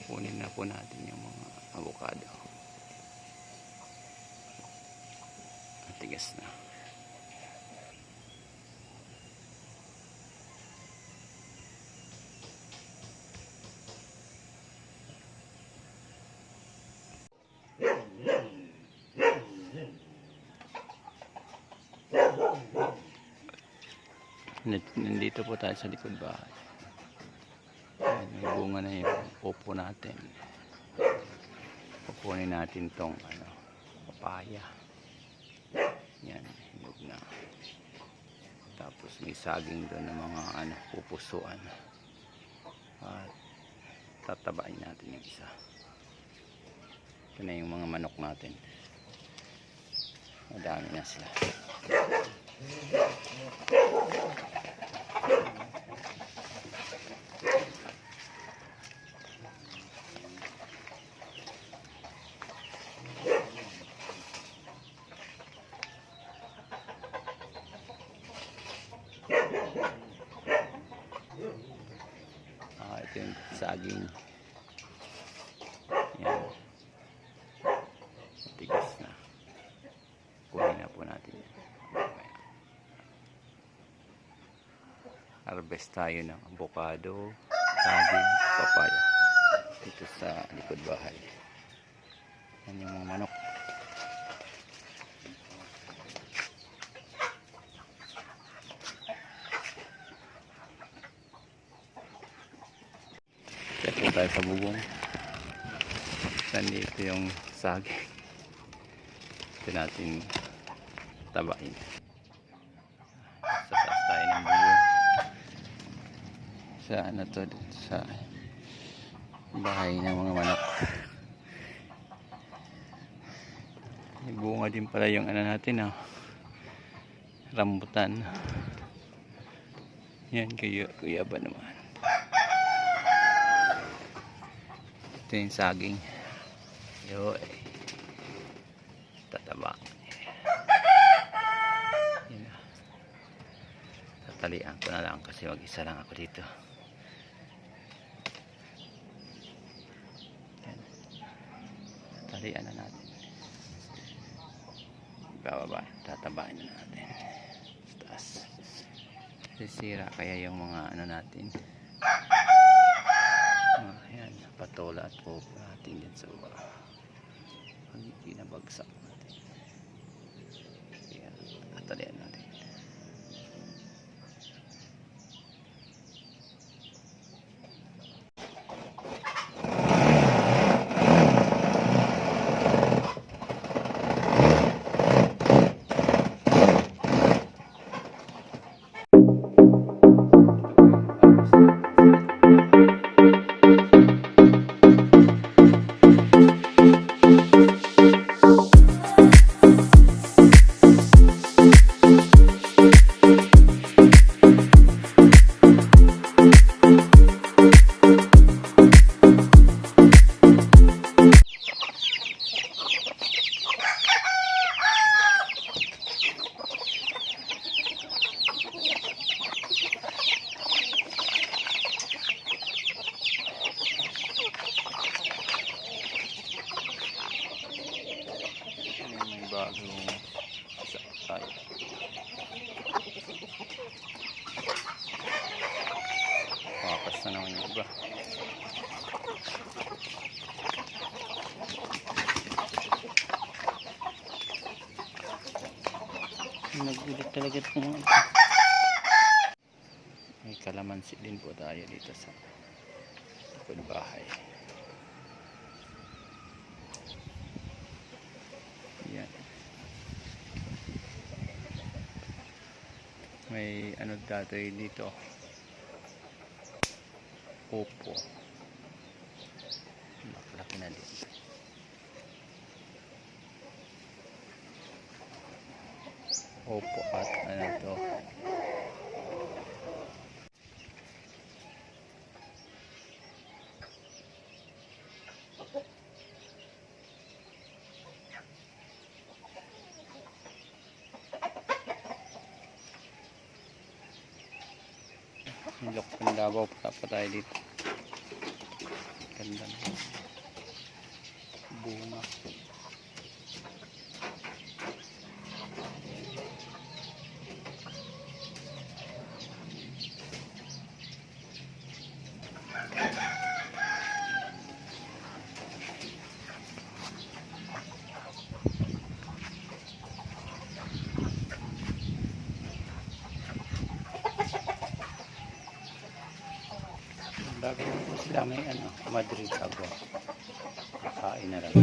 kunin na po natin yung mga avocado. Matigas na. Nandito po tayo sa likod bahay. Ayan, may bunga na yung upo natin. Pupunin natin tong papaya. Yan, hinog na. Tapos may saging doon ng mga pupusuan. At tatabain natin yung isa. Ito na yung mga manok natin. Madami na sila. Ito yung saging. Yan. Matigas na. Kunin na po natin yan. Harvest tayo ng avocado, saging, papaya dito sa likod bahay. Yan yung mga manok. Kaya po tayo sa bubong. Nandito yung saging. Ito natin tabain. Sa taas tayo ng bubong. Sa to, sa bahay ng mga manok. May bunga din pala yung natin, rambutan. Yan, kuya ba naman. Ito yung saging. Yoy. Tataba. Yan. Tatalian ko na lang kasi mag-isa lang ako dito. Yan. Tatalian na natin. Bababa. Tatabain na natin. Taas. Sisira kaya yung mga natin. Ayan, patola at pupo natin dyan sa baba. Pag pinabagsak natin. Ayan, tatalian natin. Bagong sakay. Pakas na naman yung iba. Nagulat talaga itong may kalamansi din po tayo dito sa likod bahay. Yan. May dati dito. Opo. Laki na din. Opo at to. Nilok ng Davao pa tayo dito. Ganda na. Lagi na po sila may ano, Madrid agwa. Kain na lang.